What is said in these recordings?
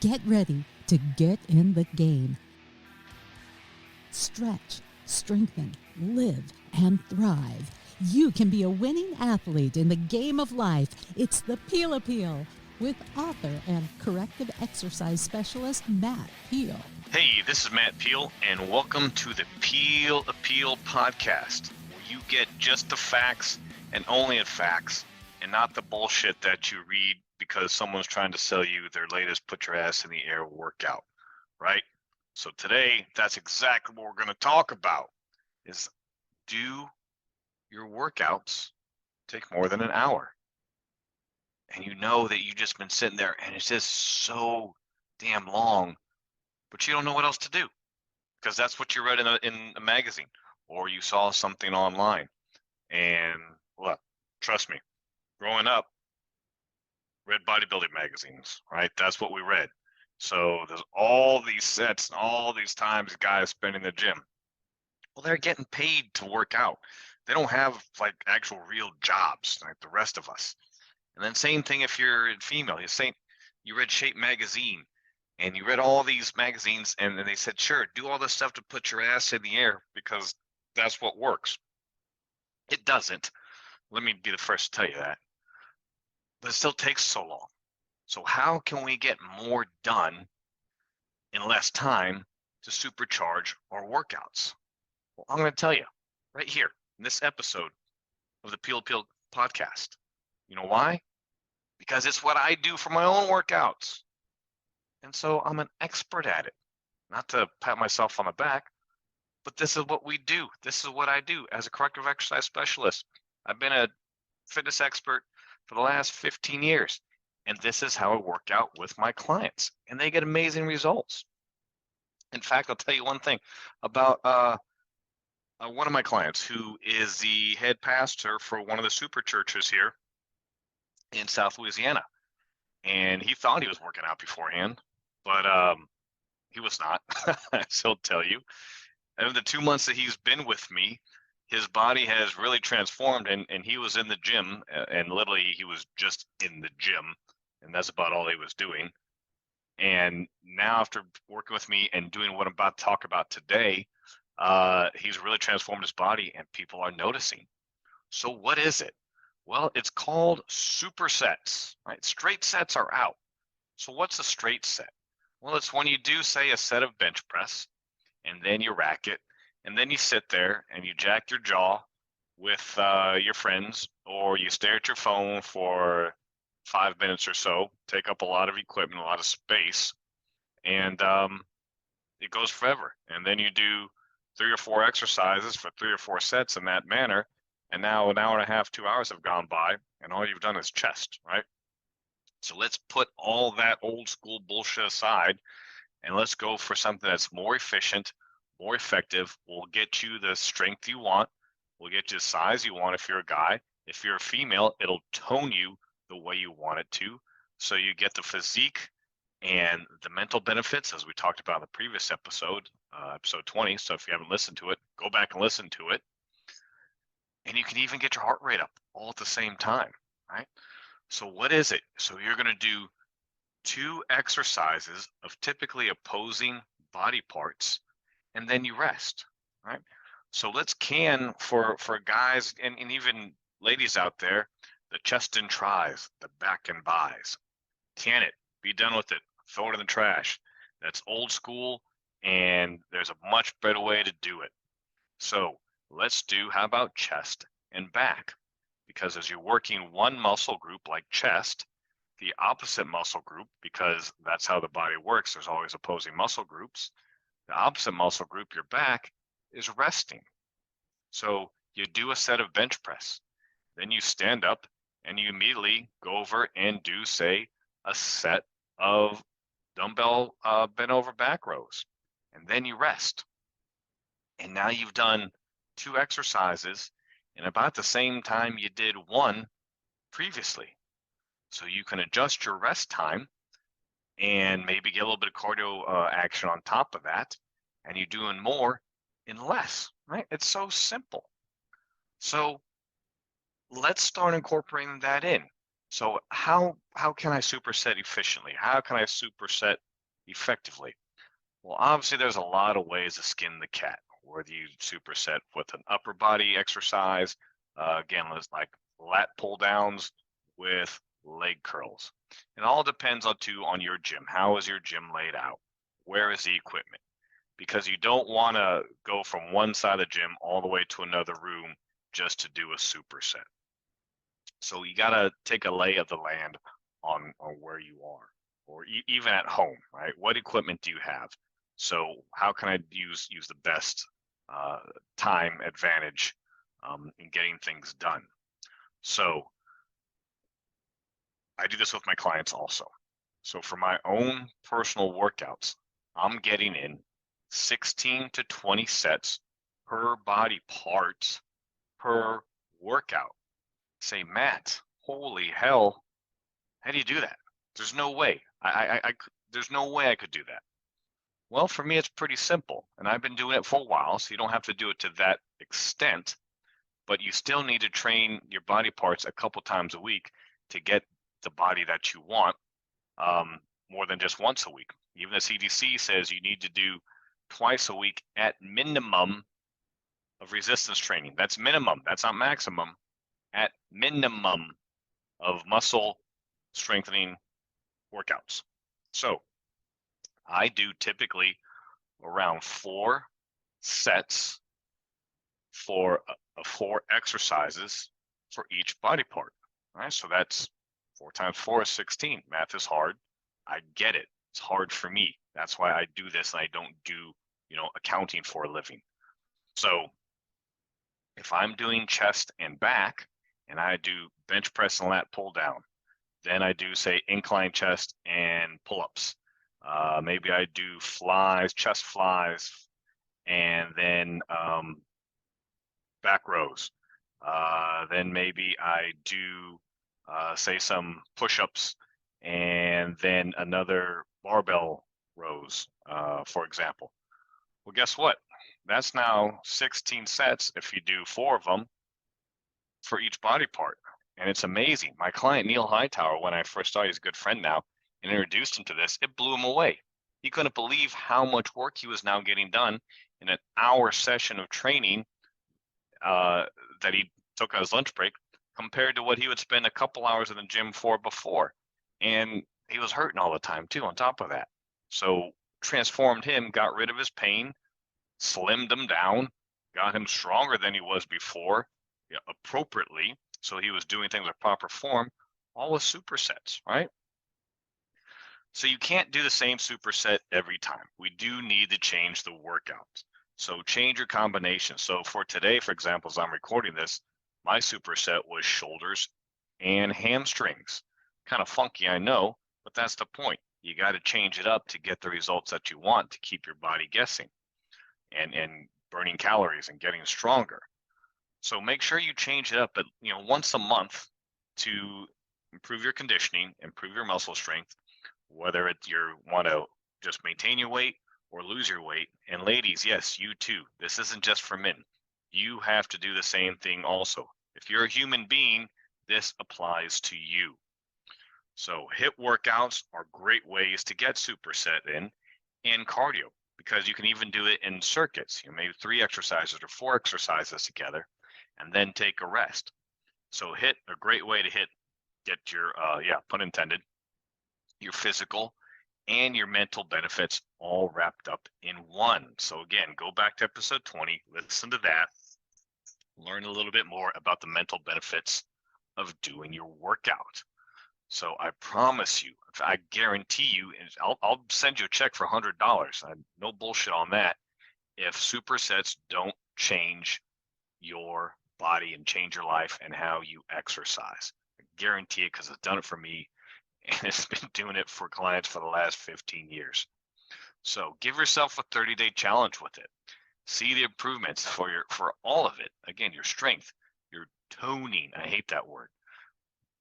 Get ready to get in the game. Stretch, strengthen, live, and thrive. You can be a winning athlete in the game of life. It's the Peel Appeal with author and corrective exercise specialist Matt Peel. Hey, this is Matt Peel, and welcome to the Peel Appeal podcast, where you get just the facts and only the facts, and not the bullshit that you read because someone's trying to sell you their latest put your ass in the air workout, right? So today, that's exactly what we're going to talk about, is do your workouts take more than an hour? And you know that you've just been sitting there and it's just so damn long, but you don't know what else to do because that's what you read in a magazine or you saw something online. And look, trust me, growing up, read bodybuilding magazines, right? That's what we read. So there's all these sets and all these times guys spend in the gym. Well, they're getting paid to work out. They don't have like actual real jobs like the rest of us. And then same thing if you're a female. You read Shape magazine and you read all these magazines and they said, sure, do all this stuff to put your ass in the air because that's what works. It doesn't. Let me be the first to tell you that. But it still takes so long. So how can we get more done in less time to supercharge our workouts? Well, I'm going to tell you right here in this episode of the Peel Appeal podcast. You know why? Because it's what I do for my own workouts. And so I'm an expert at it. Not to pat myself on the back, but this is what we do. This is what I do as a corrective exercise specialist. I've been a fitness expert for the last 15 years. And this is how I work out with my clients. And they get amazing results. In fact, I'll tell you one thing about one of my clients who is the head pastor for one of the super churches here in South Louisiana. And he thought he was working out beforehand, but he was not, as he'll tell you. And the 2 months that he's been with me, his body has really transformed, and he was in the gym, and literally he was just in the gym, and that's about all he was doing. And now after working with me and doing what I'm about to talk about today, he's really transformed his body, and people are noticing. So what is it? Well, it's called supersets, right? Straight sets are out. So what's a straight set? Well, it's when you do, say, a set of bench press, and then you rack it, and then you sit there and you jack your jaw with your friends, or you stare at your phone for 5 minutes or so, take up a lot of equipment, a lot of space, and it goes forever. And then you do 3 or 4 exercises for 3 or 4 sets in that manner. And now an hour and a half, 2 hours have gone by, and all you've done is chest, right? So let's put all that old school bullshit aside, and let's go for something that's more efficient, more effective, will get you the strength you want, will get you the size you want if you're a guy. If you're a female, it'll tone you the way you want it to. So you get the physique and the mental benefits, as we talked about in the previous episode, episode 20. So if you haven't listened to it, go back and listen to it. And you can even get your heart rate up all at the same time, right? So what is it? So you're going to do 2 exercises of typically opposing body parts, and then you rest, right? So let's can for guys and even ladies out there, the chest and tries, the back and buys. Can it, be done with it, throw it in the trash. That's old school, and there's a much better way to do it. So let's do, how about chest and back? Because as you're working one muscle group like chest, the opposite muscle group, because that's how the body works, there's always opposing muscle groups. The opposite muscle group, your back, is resting. So you do a set of bench press, then you stand up and you immediately go over and do, say, a set of dumbbell bent over back rows, and then you rest. And now you've done 2 exercises in about the same time you did one previously. So you can adjust your rest time and maybe get a little bit of cardio action on top of that, and you're doing more in less, right? It's so simple. So let's start incorporating that in. So how can I superset efficiently? How can I superset effectively? Well, obviously, there's a lot of ways to skin the cat, whether you superset with an upper body exercise, again, let's like lat pull downs with leg curls. It all depends on your gym. How is your gym laid out? Where is the equipment? Because you don't want to go from one side of the gym all the way to another room just to do a superset. So you got to take a lay of the land on where you are, or even at home, right? What equipment do you have? So how can I use the best time advantage in getting things done? So I do this with my clients also. So for my own personal workouts, I'm getting in 16 to 20 sets per body part per workout. Say, Matt, holy hell, how do you do that? There's no way. There's no way I could do that. Well, for me, it's pretty simple, and I've been doing it for a while, so you don't have to do it to that extent, but you still need to train your body parts a couple times a week to get the body that you want, more than just once a week. Even the CDC says you need to do twice a week at minimum of resistance training. That's minimum. That's not maximum. At minimum of muscle strengthening workouts. So I do typically around 4 sets for 4 exercises for each body part. All right, so that's 4 times 4 is 16. Math is hard. I get it. It's hard for me. That's why I do this and I don't do, accounting for a living. So if I'm doing chest and back and I do bench press and lat pull down, then I do say incline chest and pull-ups. Maybe I do flies, chest flies, and then back rows. Then maybe I do say some push-ups and then another barbell rows, for example. Well, guess what? That's now 16 sets if you do 4 of them for each body part. And it's amazing. My client, Neil Hightower, when I first saw, he's a good friend now, and introduced him to this, it blew him away. He couldn't believe how much work he was now getting done in an hour session of training that he took on his lunch break compared to what he would spend a couple hours in the gym for before. And he was hurting all the time too, on top of that. So transformed him, got rid of his pain, slimmed him down, got him stronger than he was before, appropriately. So he was doing things with proper form, all with supersets, right? So you can't do the same superset every time. We do need to change the workouts. So change your combination. So for today, for example, as I'm recording this, my superset was shoulders and hamstrings. Kind of funky, I know, but that's the point. You got to change it up to get the results that you want to keep your body guessing and burning calories and getting stronger. So make sure you change it up, but once a month to improve your conditioning, improve your muscle strength, whether you want to just maintain your weight or lose your weight. And ladies, yes, you too. This isn't just for men. You have to do the same thing also. If you're a human being, this applies to you. So HIIT workouts are great ways to get superset in and cardio, because you can even do it in circuits, maybe 3 exercises or 4 exercises together, and then take a rest. So HIIT, a great way to get your, pun intended, your physical and your mental benefits all wrapped up in one. So again, go back to episode 20, listen to that, learn a little bit more about the mental benefits of doing your workout. So I promise you, I guarantee you, and I'll send you a check for $100. No bullshit on that. If supersets don't change your body and change your life and how you exercise, I guarantee it, because it's done it for me, and it's been doing it for clients for the last 15 years. So give yourself a 30-day challenge with it. See the improvements for all of it. Again, your strength, your toning. I hate that word,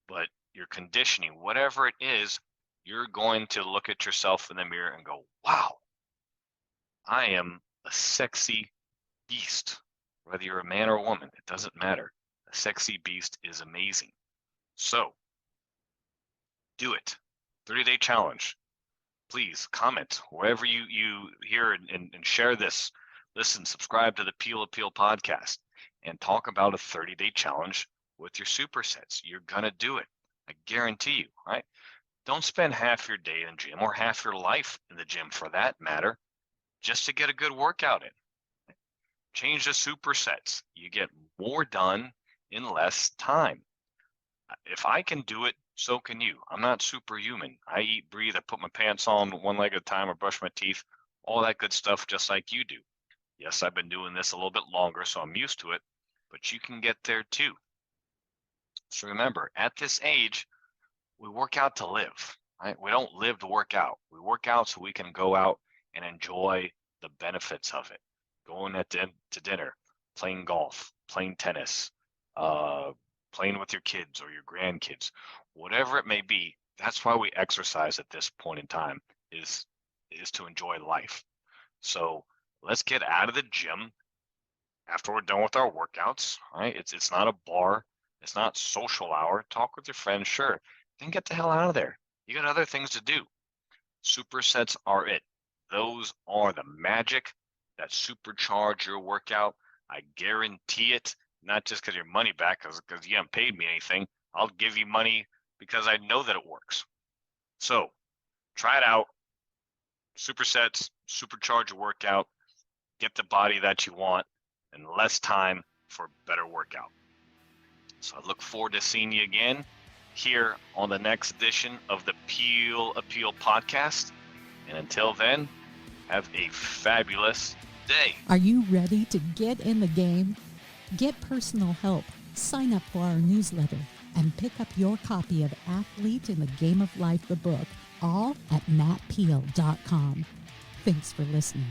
but your conditioning, whatever it is, you're going to look at yourself in the mirror and go, wow, I am a sexy beast. Whether you're a man or a woman, it doesn't matter. A sexy beast is amazing. So do it. 30-day challenge. please comment wherever you hear and share this. Listen, subscribe to the Peel Appeal podcast and talk about a 30-day challenge with your supersets. You're going to do it. I guarantee you, right? Don't spend half your day in the gym or half your life in the gym for that matter, just to get a good workout in. Change the supersets. You get more done in less time. If I can do it, so can you. I'm not superhuman. I eat, breathe, I put my pants on one leg at a time, or brush my teeth, all that good stuff just like you do. Yes, I've been doing this a little bit longer, so I'm used to it, but you can get there too. So remember, at this age, we work out to live, right? We don't live to work out. We work out so we can go out and enjoy the benefits of it. Going to dinner, playing golf, playing tennis, playing with your kids or your grandkids, whatever it may be. That's why we exercise at this point in time, is to enjoy life. So let's get out of the gym after we're done with our workouts, right? It's not a bar. It's not social hour. Talk with your friends, sure. Then get the hell out of there. You got other things to do. Supersets are it. Those are the magic that supercharge your workout. I guarantee it, not just because your money back, because you haven't paid me anything. I'll give you money because I know that it works. So try it out. Supersets, supercharge your workout, get the body that you want, and less time for a better workout. So I look forward to seeing you again here on the next edition of the Peel Appeal podcast. And until then, have a fabulous day. Are you ready to get in the game? Get personal help, sign up for our newsletter, and pick up your copy of Athlete in the Game of Life, the book, all at mattpeel.com. Thanks for listening.